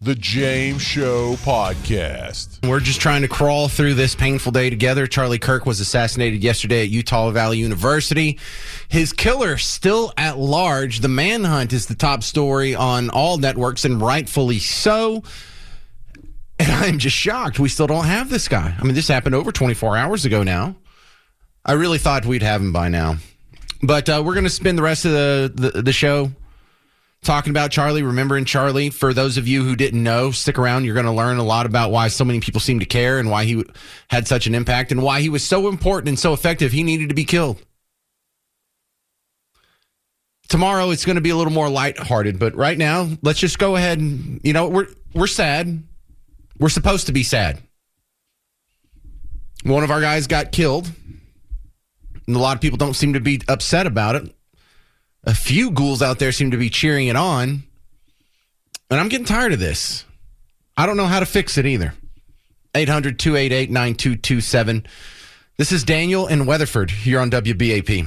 The James Show Podcast. We're just trying to crawl through this painful day together. Charlie Kirk was assassinated yesterday at Utah Valley University. His killer still at large. The manhunt is the top story on all networks, and rightfully so. And I'm just shocked we still don't have this guy. I mean, this happened over 24 hours ago now. I really thought we'd have him by now. But we're going to spend the rest of the show talking about Charlie, remembering Charlie. For those of you who didn't know, stick around. You're going to learn a lot about why so many people seem to care and why he had such an impact and why he was so important and so effective he needed to be killed. Tomorrow it's going to be a little more lighthearted, but right now, let's just go ahead and, we're sad. We're supposed to be sad. One of our guys got killed, and a lot of people don't seem to be upset about it. A few ghouls out there seem to be cheering it on. And I'm getting tired of this. I don't know how to fix it either. 800-288-9227. This is Daniel in Weatherford here on WBAP.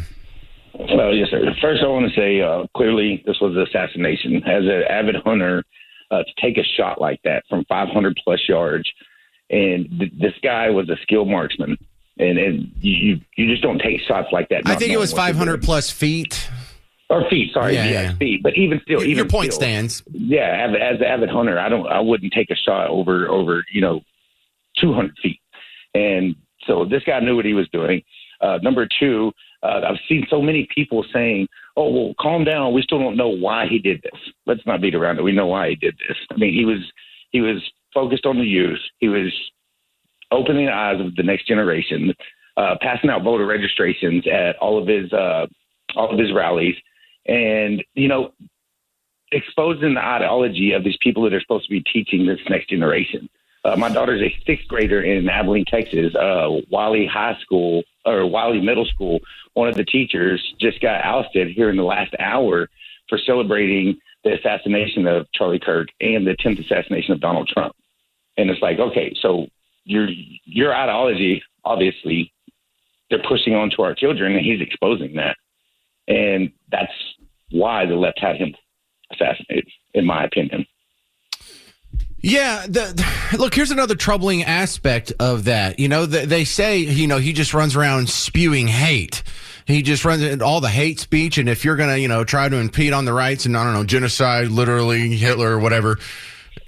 Well, yes, sir. First, I want to say clearly this was an assassination. As an avid hunter, to take a shot like that from 500-plus yards, and this guy was a skilled marksman. And you just don't take shots like that. I think it was 500-plus feet. Or feet, sorry, yeah. Feet. But even still, your point stands. Yeah, as an avid hunter, I wouldn't take a shot over 200 feet. And so this guy knew what he was doing. Number two, I've seen so many people saying, "Oh, well, calm down. We still don't know why he did this. Let's not beat around it. We know why he did this." I mean, he was focused on the youth. He was opening the eyes of the next generation, passing out voter registrations at all of his rallies. And, exposing the ideology of these people that are supposed to be teaching this next generation. My daughter's a sixth grader in Abilene, Texas. Wiley Middle School, one of the teachers just got ousted here in the last hour for celebrating the assassination of Charlie Kirk and the attempted assassination of Donald Trump. And it's like, okay, so your ideology, obviously, they're pushing onto our children, and he's exposing that. And that's why the left had him assassinated, in my opinion. Yeah. Look, here's another troubling aspect of that. They say, he just runs around spewing hate. He just runs all the hate speech. And if you're going to, try to impede on the rights and, genocide, literally Hitler or whatever,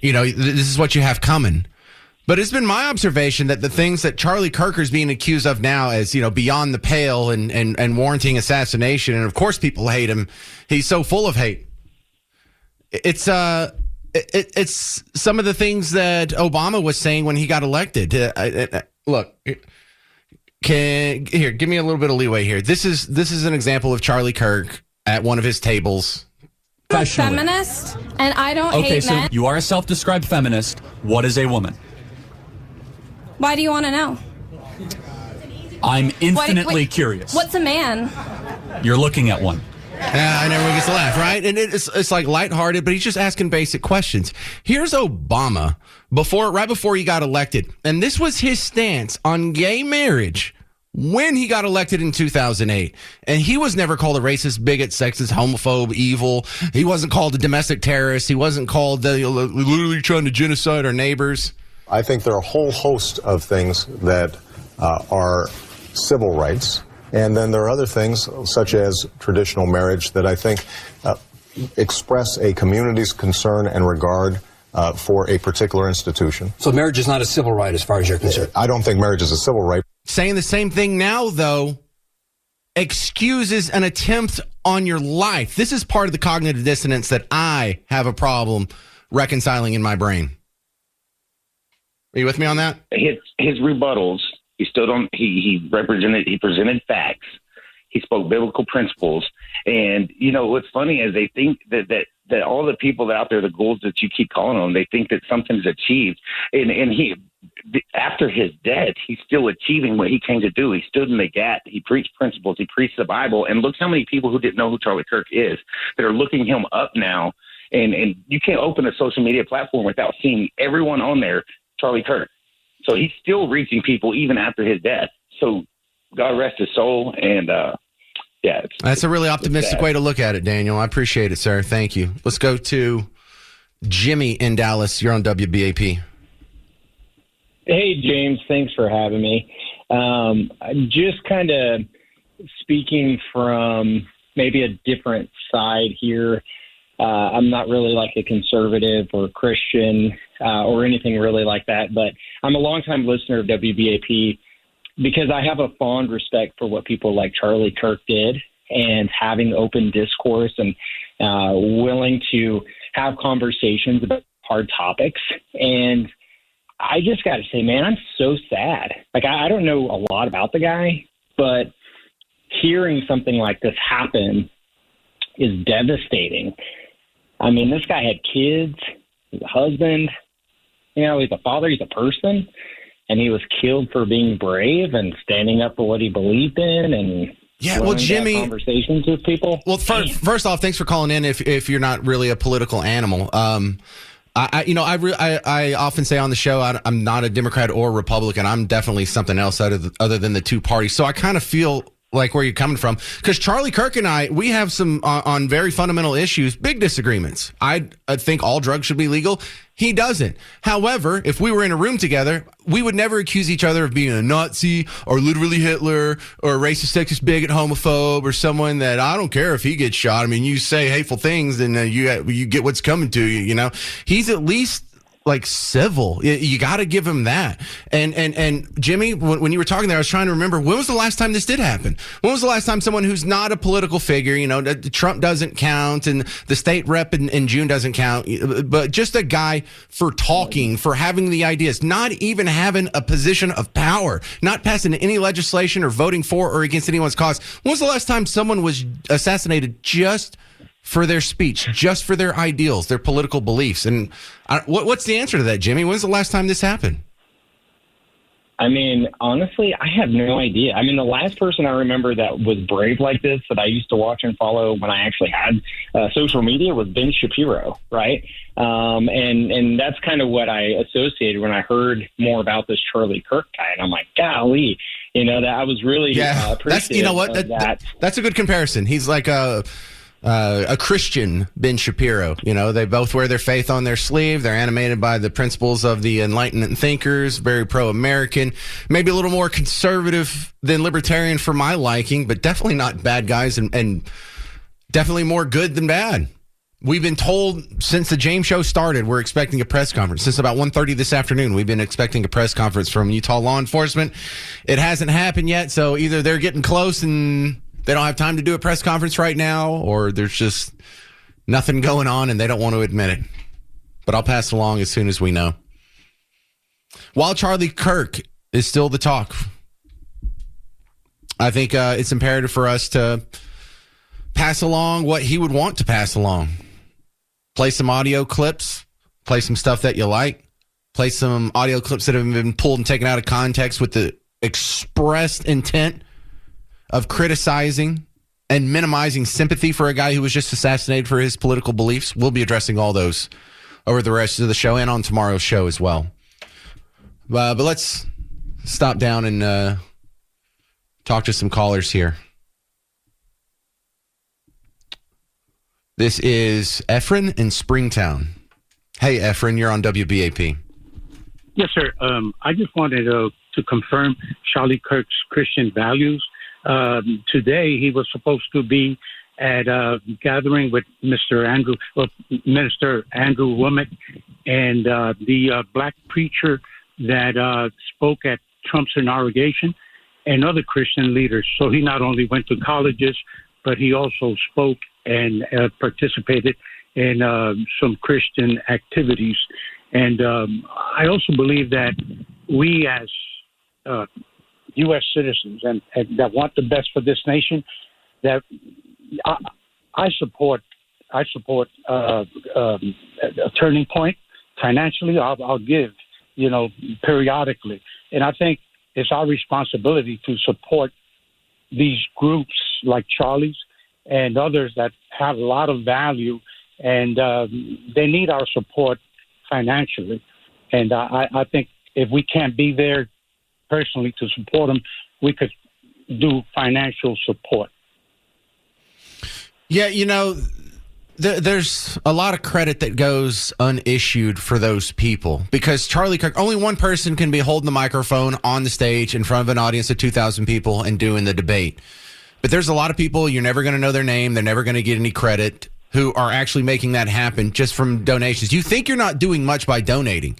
this is what you have coming. But it's been my observation that the things that Charlie Kirk is being accused of now as, beyond the pale and warranting assassination. And of course people hate him. He's so full of hate. It's some of the things that Obama was saying when he got elected. Look, give me a little bit of leeway here. This is an example of Charlie Kirk at one of his tables. I'm a feminist, and I don't hate men. Okay, so you are a self-described feminist. What is a woman? Why do you want to know? I'm infinitely curious. What's a man? You're looking at one. And everyone gets to laugh, right? And it's like lighthearted, but he's just asking basic questions. Here's Obama right before he got elected, and this was his stance on gay marriage when he got elected in 2008. And he was never called a racist, bigot, sexist, homophobe, evil. He wasn't called a domestic terrorist. He wasn't called literally trying to genocide our neighbors. I think there are a whole host of things that are civil rights. And then there are other things, such as traditional marriage, that I think express a community's concern and regard for a particular institution. So marriage is not a civil right as far as you're concerned? I don't think marriage is a civil right. Saying the same thing now, though, excuses an attempt on your life. This is part of the cognitive dissonance that I have a problem reconciling in my brain. Are you with me on that? His rebuttals, he presented facts. He spoke biblical principles. And, what's funny is they think that all the people that out there, the goals that you keep calling on, they think that something's achieved. And he, after his death, he's still achieving what he came to do. He stood in the gap. He preached principles. He preached the Bible. And look how many people who didn't know who Charlie Kirk is that are looking him up now. And you can't open a social media platform without seeing everyone on there, Charlie Kirk. So he's still reaching people even after his death. So God rest his soul. And, that's a really optimistic way to look at it, Daniel. I appreciate it, sir. Thank you. Let's go to Jimmy in Dallas, you're on WBAP. Hey, James. Thanks for having me. Just kind of speaking from maybe a different side here. I'm not really like a conservative or Christian or anything really like that, but I'm a longtime listener of WBAP because I have a fond respect for what people like Charlie Kirk did and having open discourse and willing to have conversations about hard topics. And I just got to say, man, I'm so sad. Like, I don't know a lot about the guy, but hearing something like this happen is devastating. I mean, this guy had kids, he's a husband, he's a father, he's a person, and he was killed for being brave and standing up for what he believed in and Jimmy, conversations with people. Well, first off, thanks for calling in. If you're not really a political animal, I often say on the show I'm not a Democrat or Republican. I'm definitely something else other than the two parties. So I kind of feel like where you're coming from, because Charlie Kirk and we have some on very fundamental issues, big disagreements. I think all drugs should be legal. He doesn't. However, if we were in a room together, we would never accuse each other of being a Nazi or literally Hitler or a racist, sexist, bigot, homophobe, or someone that I don't care if he gets shot. I mean, you say hateful things and you get what's coming to you. He's at least like civil. You got to give him that. And Jimmy, when you were talking there, I was trying to remember, when was the last time this did happen? When was the last time someone who's not a political figure, Trump doesn't count and the state rep in June doesn't count, but just a guy for talking, for having the ideas, not even having a position of power, not passing any legislation or voting for or against anyone's cause. When was the last time someone was assassinated just for their speech, just for their ideals, their political beliefs? And what's the answer to that, Jimmy? When's the last time this happened? I mean, honestly, I have no idea. I mean, the last person I remember that was brave like this that I used to watch and follow when I actually had social media was Ben Shapiro, right? And that's kind of what I associated when I heard more about this Charlie Kirk guy. And I'm like, golly, that I was really appreciative of that. That's a good comparison. He's like a Christian Ben Shapiro. They both wear their faith on their sleeve. They're animated by the principles of the Enlightenment thinkers, very pro-American, maybe a little more conservative than libertarian for my liking, but definitely not bad guys and definitely more good than bad. We've been told since the James Show started, we're expecting a press conference. Since about 1:30 this afternoon, we've been expecting a press conference from Utah law enforcement. It hasn't happened yet, so either they're getting close and they don't have time to do a press conference right now, or there's just nothing going on and they don't want to admit it. But I'll pass it along as soon as we know. While Charlie Kirk is still the talk, I think it's imperative for us to pass along what he would want to pass along. Play some audio clips, play some stuff that you like, play some audio clips that have been pulled and taken out of context with the expressed intent of criticizing and minimizing sympathy for a guy who was just assassinated for his political beliefs. We'll be addressing all those over the rest of the show and on tomorrow's show as well. But let's stop down and talk to some callers here. This is Efren in Springtown. Hey, Efren, you're on WBAP. Yes, sir. I just wanted to confirm Charlie Kirk's Christian values. Today, he was supposed to be at a gathering with Minister Andrew Womack and the black preacher that spoke at Trump's inauguration and other Christian leaders. So he not only went to colleges, but he also spoke and participated in some Christian activities. And I also believe that we as U.S. citizens and that want the best for this nation, that I support a turning point financially. I'll give, periodically, and I think it's our responsibility to support these groups like Charlie's and others that have a lot of value, and they need our support financially. And I think if we can't be there personally to support them, we could do financial support. Yeah, There's a lot of credit that goes unissued for those people because Charlie Kirk, only one person can be holding the microphone on the stage in front of an audience of 2,000 people and doing the debate. But there's a lot of people, you're never going to know their name. They're never going to get any credit, who are actually making that happen just from donations. You think you're not doing much by donating,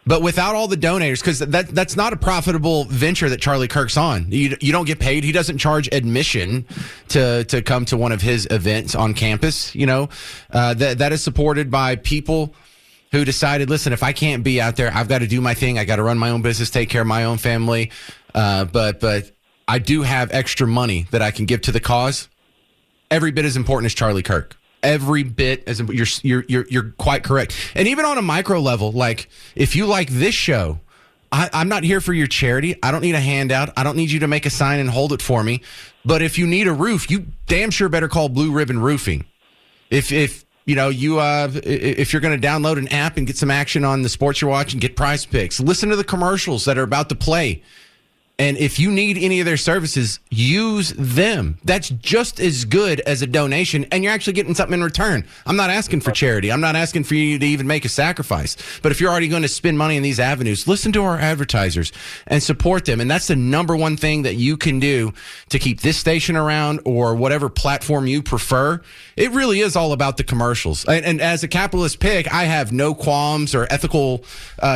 but without all the donators, because that's not a profitable venture that Charlie Kirk's on. You don't get paid. He doesn't charge admission to come to one of his events on campus. That is supported by people who decided, listen, if I can't be out there, I've got to do my thing. I got to run my own business, take care of my own family. But I do have extra money that I can give to the cause. Every bit as important as Charlie Kirk. Every bit as you're quite correct. And even on a micro level, like if you like this show, I'm not here for your charity. I don't need a handout. I don't need you to make a sign and hold it for me. But if you need a roof, you damn sure better call Blue Ribbon Roofing. If you're going to download an app and get some action on the sports you're watching, get Prize Picks. Listen to the commercials that are about to play. And if you need any of their services, use them. That's just as good as a donation, and you're actually getting something in return. I'm not asking for charity. I'm not asking for you to even make a sacrifice. But if you're already going to spend money in these avenues, listen to our advertisers and support them. And that's the number one thing that you can do to keep this station around or whatever platform you prefer. It really is all about the commercials. And as a capitalist pig, I have no qualms or ethical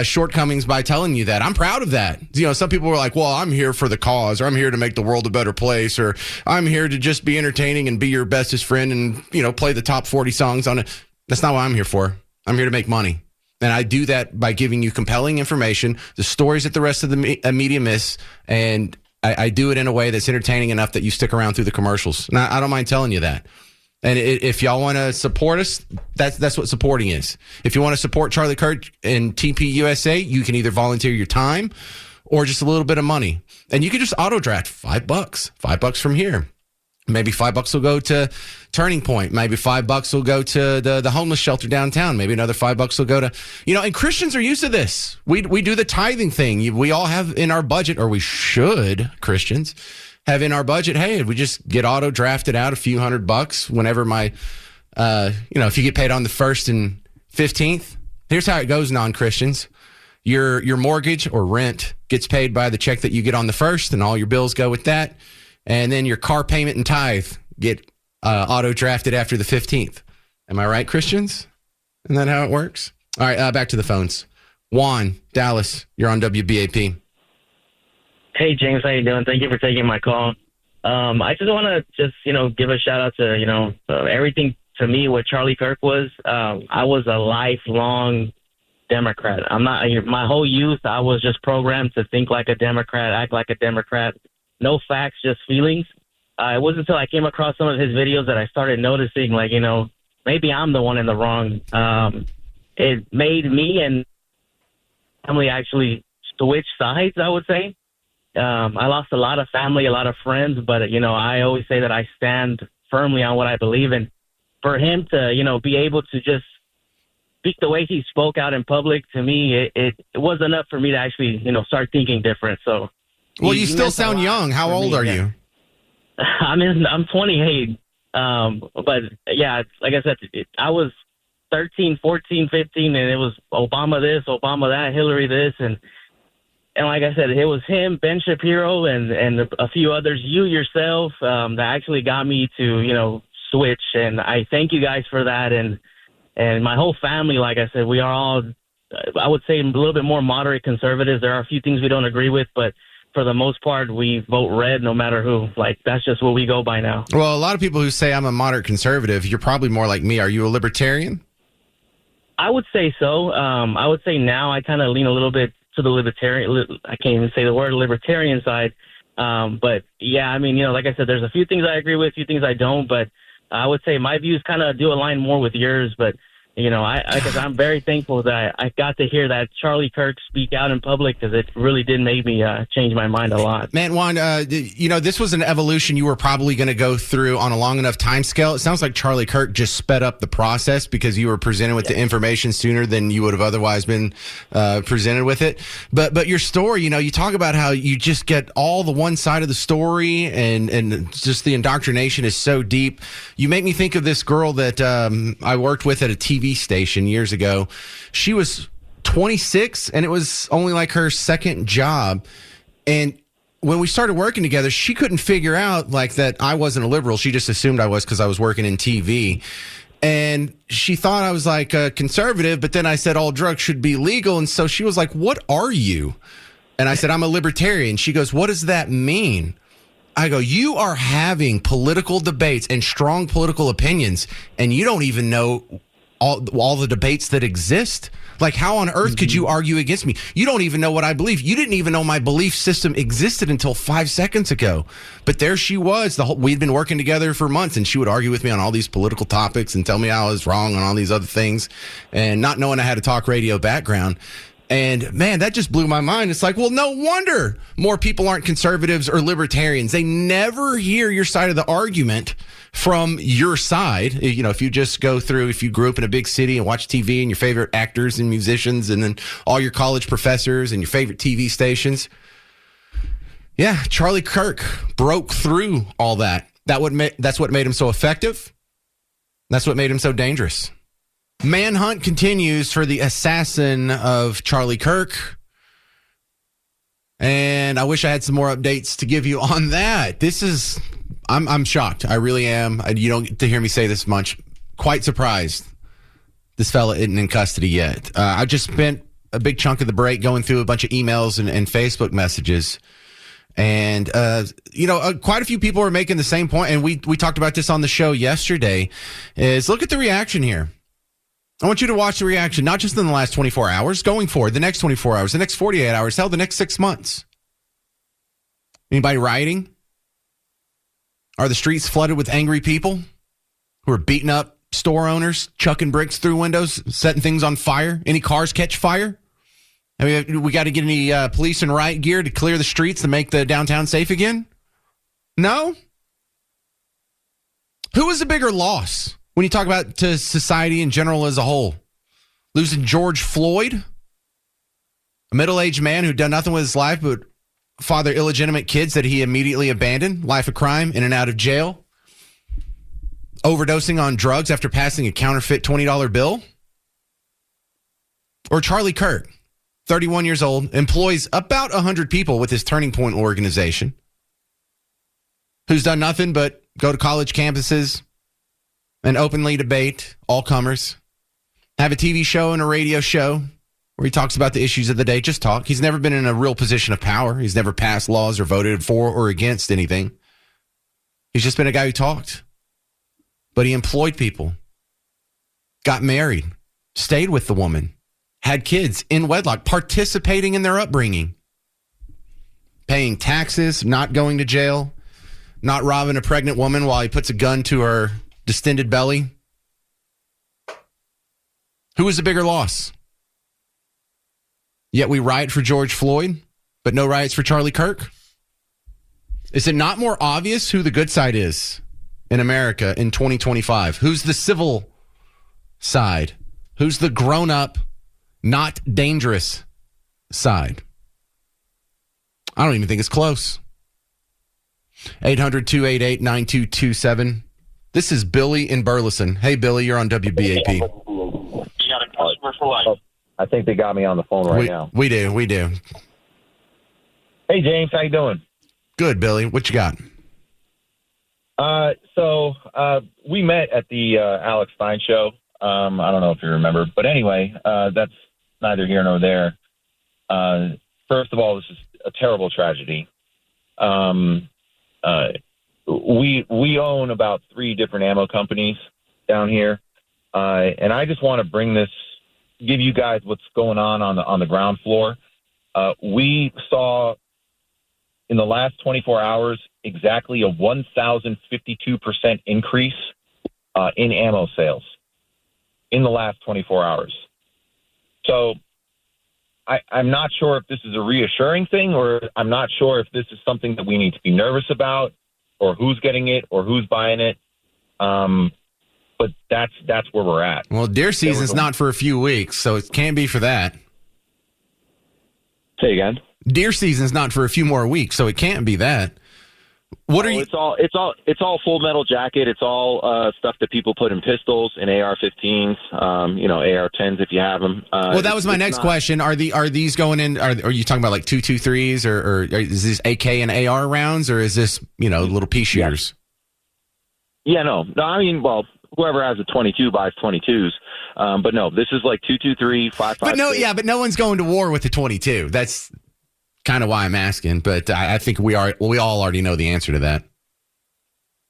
shortcomings by telling you that. I'm proud of that. Some people were like, well, I'm here for the cause, or I'm here to make the world a better place, or I'm here to just be entertaining and be your bestest friend and, play the top 40 songs on it. That's not what I'm here for. I'm here to make money. And I do that by giving you compelling information, the stories that the rest of the media miss, and I do it in a way that's entertaining enough that you stick around through the commercials. And I don't mind telling you that. And if y'all want to support us, that's what supporting is. If you want to support Charlie Kirk and TP USA, you can either volunteer your time or just a little bit of money. And you can just auto draft $5 from here. Maybe $5 will go to Turning Point. Maybe $5 will go to the homeless shelter downtown. Maybe another $5 will go to, and Christians are used to this. We do the tithing thing. We all have in our budget, or we should, Christians, have in our budget, hey, we just get auto drafted out a few $100 whenever my, if you get paid on the 1st and 15th. Here's how it goes, non-Christians. Your mortgage or rent gets paid by the check that you get on the 1st, and all your bills go with that. And then your car payment and tithe get auto drafted after the 15th. Am I right, Christians? Isn't that how it works? All right, back to the phones. Juan, Dallas, you're on WBAP. Hey, James, how you doing? Thank you for taking my call. I just want to give a shout out to, everything to me what Charlie Kirk was. I was a lifelong Democrat. My whole youth, I was just programmed to think like a Democrat, act like a Democrat. No facts, just feelings. It wasn't until I came across some of his videos that I started noticing, maybe I'm the one in the wrong. It made me and family actually switch sides, I would say. I lost a lot of family, a lot of friends, but, I always say that I stand firmly on what I believe in. For him to, be able to just speak the way he spoke out in public, to me, it was enough for me to actually, start thinking different. So, well, you still sound young. How old are you? I'm 28. But yeah, like I said, I was 13, 14, 15, and it was Obama this, Obama that, Hillary this, and like I said, it was him, Ben Shapiro, and a few others, you yourself, that actually got me to, switch. And I thank you guys for that. And my whole family, like I said, we are all, I would say, a little bit more moderate conservatives. There are a few things we don't agree with, but for the most part, we vote red no matter who. That's just what we go by now. Well, a lot of people who say I'm a moderate conservative, you're probably more like me. Are you a libertarian? I would say so. I would say now I kind of lean a little bit to the libertarian. I can't even say the word libertarian side. But yeah, like I said, there's a few things I agree with, a few things I don't. But I would say my views kind of do align more with yours. But because I'm very thankful that I got to hear that Charlie Kirk speak out in public, because it really did make me change my mind a lot. Man, Juan, this was an evolution you were probably going to go through on a long enough time scale. It sounds like Charlie Kirk just sped up the process because you were presented with the information sooner than you would have otherwise been presented with it. But your story, you talk about how you just get all the one side of the story, and just the indoctrination is so deep. You make me think of this girl that I worked with at a TV station years ago. She was 26 and it was only like her second job. And when we started working together, she couldn't figure out like that I wasn't a liberal. She just assumed I was because I was working in TV. And she thought I was like a conservative, but then I said all drugs should be legal. And so she was like, "What are you?" And I said, "I'm a libertarian." She goes, "What does that mean?" I go, "You are having political debates and strong political opinions, and you don't even know all the debates that exist. Like, how on earth could you argue against me? You don't even know what I believe. You didn't even know my belief system existed until 5 seconds ago." But there she was. We'd been working together for months, and she would argue with me on all these political topics and tell me I was wrong on all these other things, and not knowing I had a talk radio background. And man, that just blew my mind. It's like, well, no wonder more people aren't conservatives or libertarians. They never hear your side of the argument from your side. If you just go through, if you grew up in a big city and watch TV and your favorite actors and musicians and then all your college professors and your favorite TV stations. Yeah, Charlie Kirk broke through all that. That's what made him so effective. That's what made him so dangerous. Manhunt continues for the assassin of Charlie Kirk. And I wish I had some more updates to give you on that. I'm shocked. I really am. You don't get to hear me say this much. Quite surprised this fella isn't in custody yet. I just spent a big chunk of the break going through a bunch of emails and Facebook messages. And, quite a few people are making the same point. And we talked about this on the show yesterday, is look at the reaction here. I want you to watch the reaction, not just in the last 24 hours, going forward, the next 24 hours, the next 48 hours, hell, the next 6 months. Anybody rioting? Are the streets flooded with angry people who are beating up store owners, chucking bricks through windows, setting things on fire? Any cars catch fire? I mean, we got to get any police and riot gear to clear the streets to make the downtown safe again? No? Who is the bigger loss when you talk about to society in general as a whole? Losing George Floyd, a middle-aged man who'd done nothing with his life but father illegitimate kids that he immediately abandoned, life of crime, in and out of jail, overdosing on drugs after passing a counterfeit $20 bill? Or Charlie Kirk, 31 years old, employs about 100 people with his Turning Point organization, who's done nothing but go to college campuses and openly debate all comers, have a TV show and a radio show where he talks about the issues of the day, just talk. He's never been in a real position of power. He's never passed laws or voted for or against anything. He's just been a guy who talked. But he employed people, got married, stayed with the woman, had kids in wedlock, participating in their upbringing, paying taxes, not going to jail, not robbing a pregnant woman while he puts a gun to her distended belly. Who is the bigger loss? Yet we riot for George Floyd, but no riots for Charlie Kirk? Is it not more obvious who the good side is in America in 2025? Who's the civil side? Who's the grown-up, not dangerous side? I don't even think it's close. 800-288-9227. This is Billy in Burleson. Hey, Billy, you're on WBAP. You got a customer for life. I think they got me on the phone now. We do. Hey, James, how you doing? Good, Billy. What you got? So we met at the Alex Stein show. I don't know if you remember, but anyway, that's neither here nor there. First of all, this is a terrible tragedy. We own about 3 different ammo companies down here, and I just want to give you guys what's going on the ground floor. We saw in the last 24 hours exactly a 1,052% increase in ammo sales. in the last 24 hours. So I'm not sure if this is a reassuring thing, or I'm not sure if this is something that we need to be nervous about, or who's getting it or who's buying it. But that's where we're at. Well, deer season's not for a few weeks, so it can't be for that. Say again? Deer season's not for a few more weeks, so it can't be that. What are you? It's all Full Metal Jacket. It's all stuff that people put in pistols and AR-15s, AR-10s if you have them. Well, that was my next question. Are these going in? Are you talking about like 223s, or is this AK and AR rounds, or is this little pea shooters? Yeah, no. I mean, well, whoever has a 22 buys 22s. But no, this is like 223, 5.56. But no one's going to war with the 22. That's kind of why I'm asking. But I think we all already know the answer to that.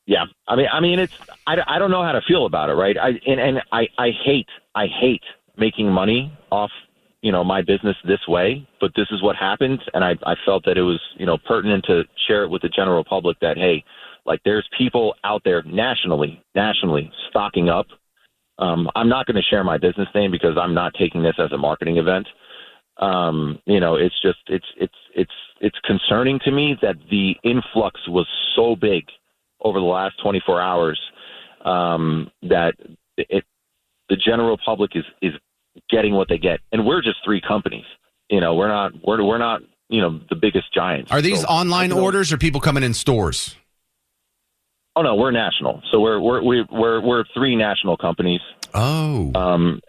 Yeah, I mean, it's I don't know how to feel about it, right? I hate making money off my business this way, but this is what happened, and I felt that it was pertinent to share it with the general public that, hey, like, there's people out there nationally stocking up. I'm not going to share my business name because I'm not taking this as a marketing event. It's concerning to me that the influx was so big over the last 24 hours that the general public is getting what they get, and we're just 3 companies. We're not the biggest giants. Are these online orders or people coming in stores? Oh no, we're national. So we're 3 national companies. Oh.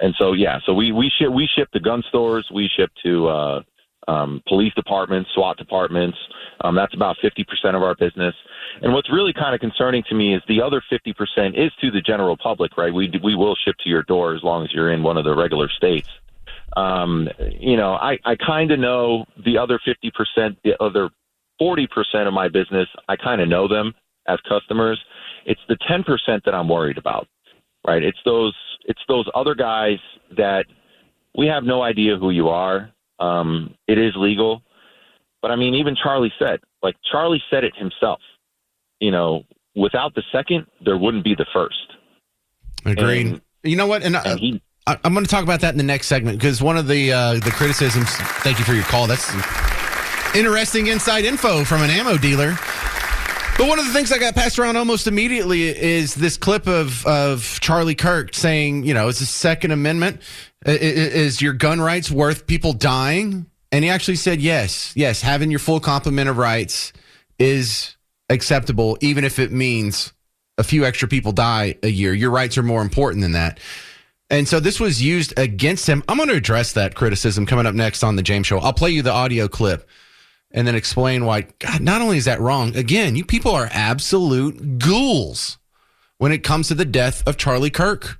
And so we ship to gun stores, we ship to police departments, SWAT departments. That's about 50% of our business. And what's really kind of concerning to me is the other 50% is to the general public, right? We will ship to your door as long as you're in one of the regular states. I kind of know the other 50%, the other 40% of my business. I kind of know them as customers. It's the 10% that I'm worried about, right? It's those other guys that we have no idea who you are. It is legal, but I mean, even Charlie said it himself, without the second, there wouldn't be the first. Agreed. And, you know what? I'm going to talk about that in the next segment, because one of the criticisms, thank you for your call. That's interesting inside info from an ammo dealer. But one of the things I got passed around almost immediately is this clip of Charlie Kirk saying, it's the Second Amendment. Is your gun rights worth people dying? And he actually said, yes, having your full complement of rights is acceptable, even if it means a few extra people die a year. Your rights are more important than that. And so this was used against him. I'm going to address that criticism coming up next on the James Show. I'll play you the audio clip and then explain why, God, not only is that wrong, again, you people are absolute ghouls when it comes to the death of Charlie Kirk.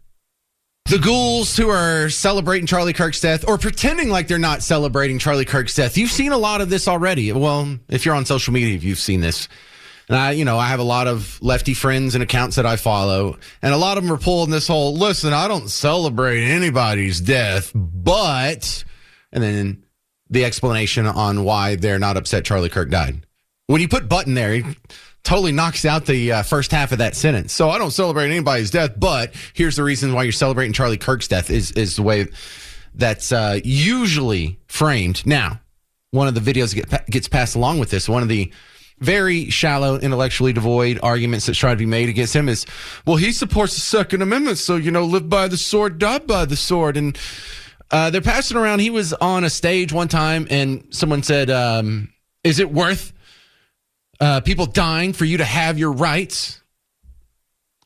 The ghouls who are celebrating Charlie Kirk's death or pretending like they're not celebrating Charlie Kirk's death. You've seen a lot of this already. Well, if you're on social media, you've seen this. And I have a lot of lefty friends and accounts that I follow, and a lot of them are pulling this whole, listen, I don't celebrate anybody's death, but, and then the explanation on why they're not upset Charlie Kirk died. When you put but in there, he totally knocks out the first half of that sentence. So I don't celebrate anybody's death, but here's the reason why you're celebrating Charlie Kirk's death is the way that's usually framed. Now, one of the videos gets passed along with this. One of the very shallow, intellectually devoid arguments that's trying to be made against him is, well, he supports the Second Amendment, so, live by the sword, die by the sword. And they're passing around. He was on a stage one time, and someone said, is it worth people dying for you to have your rights?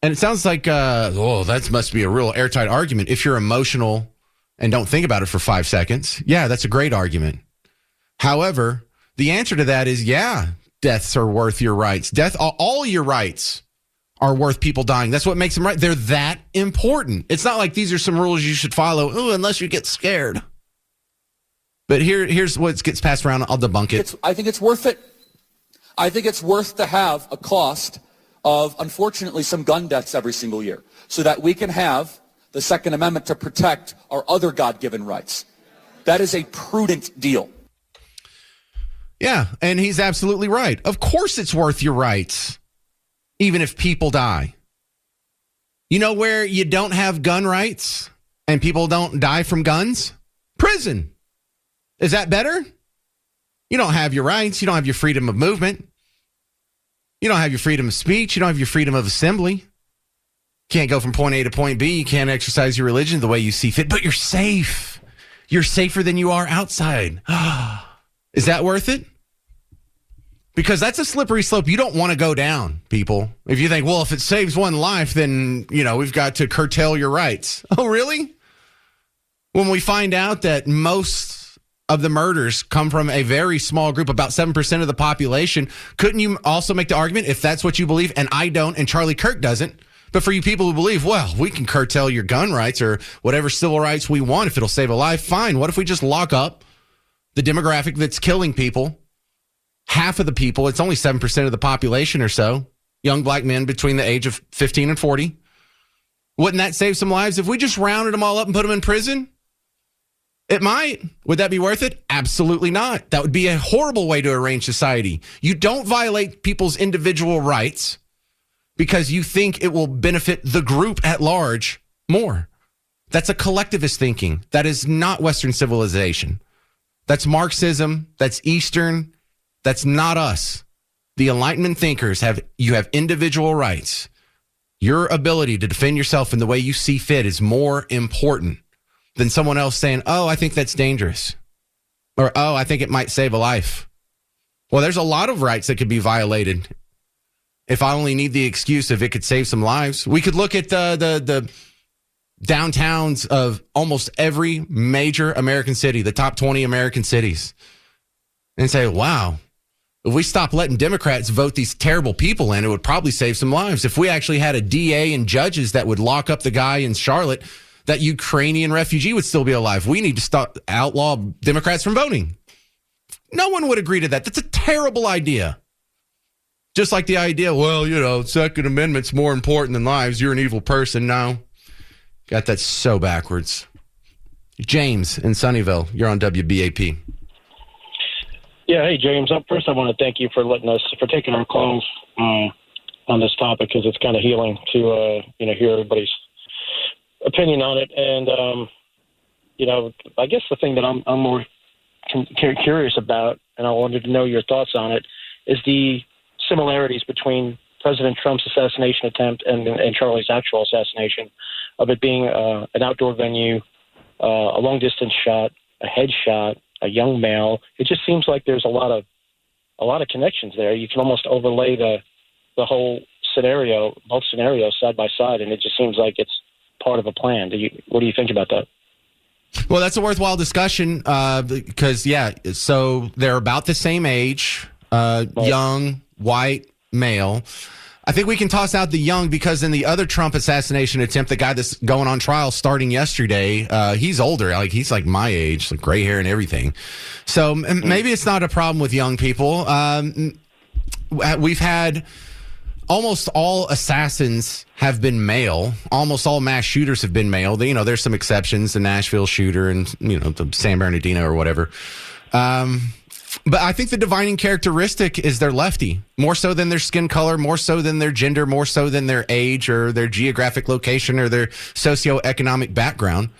And it sounds like, that must be a real airtight argument. If you're emotional and don't think about it for 5 seconds, yeah, that's a great argument. However, the answer to that is, deaths are worth your rights. All your rights are worth people dying. That's what makes them right. They're that important. It's not like these are some rules you should follow, unless you get scared. But here's what gets passed around. I'll debunk it. I think it's worth it. I think it's worth to have a cost of, unfortunately, some gun deaths every single year so that we can have the Second Amendment to protect our other God-given rights. That is a prudent deal. Yeah, and he's absolutely right. Of course it's worth your rights, even if people die. You know where you don't have gun rights? and people don't die from guns? Prison. Is that better? You don't have your rights. You don't have your freedom of movement. You don't have your freedom of speech. You don't have your freedom of assembly. You can't go from point A to point B. You can't exercise your religion the way you see fit, but you're safe. You're safer than you are outside. Is that worth it? Because that's a slippery slope you don't want to go down, people. If you think, well, if it saves one life, then, we've got to curtail your rights. Oh, really? When we find out that most of the murders come from a very small group, about 7% of the population, couldn't you also make the argument, if that's what you believe, and I don't, and Charlie Kirk doesn't, but for you people who believe, well, we can curtail your gun rights or whatever civil rights we want if it'll save a life, fine. What if we just lock up the demographic that's killing people? Half of the people, it's only 7% of the population or so, young black men between the age of 15 and 40. Wouldn't that save some lives if we just rounded them all up and put them in prison? It might. Would that be worth it? Absolutely not. That would be a horrible way to arrange society. You don't violate people's individual rights because you think it will benefit the group at large more. That's a collectivist thinking. That is not Western civilization. That's Marxism. That's Eastern. That's not us. The Enlightenment thinkers have individual rights. Your ability to defend yourself in the way you see fit is more important than someone else saying, oh, I think that's dangerous. Or, oh, I think it might save a life. Well, there's a lot of rights that could be violated if I only need the excuse of it could save some lives. We could look at the downtowns of almost every major American city, the top 20 American cities, and say, wow, if we stop letting Democrats vote these terrible people in, it would probably save some lives. If we actually had a DA and judges that would lock up the guy in Charlotte, that Ukrainian refugee would still be alive. We need to stop outlaw Democrats from voting. No one would agree to that. That's a terrible idea. Just like the idea, well, Second Amendment's more important than lives. You're an evil person. No. Got that so backwards. James in Sunnyvale, you're on WBAP. Yeah, hey, James. Up first, I want to thank you for taking our calls on this topic, because it's kind of healing to hear everybody's opinion on it. And I guess the thing that I'm more curious about, and I wanted to know your thoughts on it, is the similarities between President Trump's assassination attempt and Charlie's actual assassination, of it being an outdoor venue, a long distance shot, a headshot, a young male. It just seems like there's a lot of connections there. You can almost overlay the whole scenario, both scenarios side by side, and it just seems like it's part of a plan. What do you think about that? Well, that's a worthwhile discussion because, so they're about the same age, young, white, male. I think we can toss out the young because in the other Trump assassination attempt, the guy that's going on trial starting yesterday, he's older. He's like my age, like gray hair and everything. So maybe it's not a problem with young people. We've had almost all assassins have been male. Almost all mass shooters have been male. There's some exceptions, the Nashville shooter and, the San Bernardino or whatever. But I think the defining characteristic is they're lefty, more so than their skin color, more so than their gender, more so than their age or their geographic location or their socioeconomic background.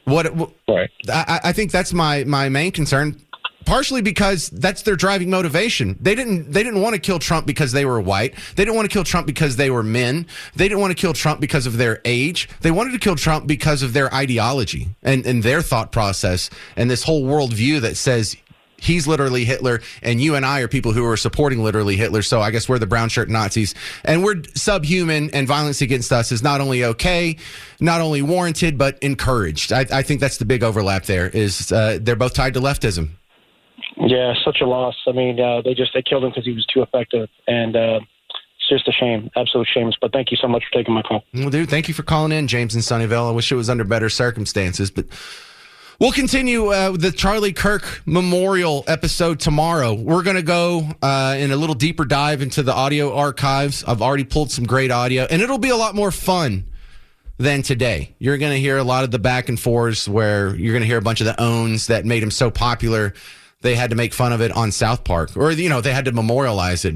I think that's my main concern, partially because that's their driving motivation. They didn't want to kill Trump because they were white. They didn't want to kill Trump because they were men. They didn't want to kill Trump because of their age. They wanted to kill Trump because of their ideology and their thought process and this whole worldview that says he's literally Hitler, and you and I are people who are supporting literally Hitler, so I guess we're the brown shirt Nazis. And we're subhuman, and violence against us is not only okay, not only warranted, but encouraged. I think that's the big overlap there, is they're both tied to leftism. Yeah, such a loss. I mean, they killed him because he was too effective, and it's just a shame, absolute shame. But thank you so much for taking my call. Well, dude, thank you for calling in, James in Sunnyvale. I wish it was under better circumstances, but we'll continue the Charlie Kirk Memorial episode tomorrow. We're going to go in a little deeper dive into the audio archives. I've already pulled some great audio, and it'll be a lot more fun than today. You're going to hear a lot of the back and forths where you're going to hear a bunch of the owns that made him so popular they had to make fun of it on South Park, or they had to memorialize it,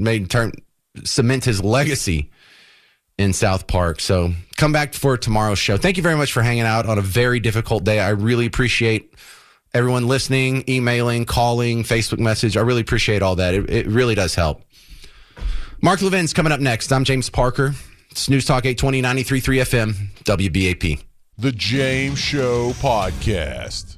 cement his legacy. in South Park. So come back for tomorrow's show. Thank you very much for hanging out on a very difficult day. I really appreciate everyone listening, emailing, calling, Facebook message. I really appreciate all that. It really does help. Mark Levin's coming up next. I'm James Parker. It's News Talk 820 93.3 FM, WBAP. The James Show Podcast.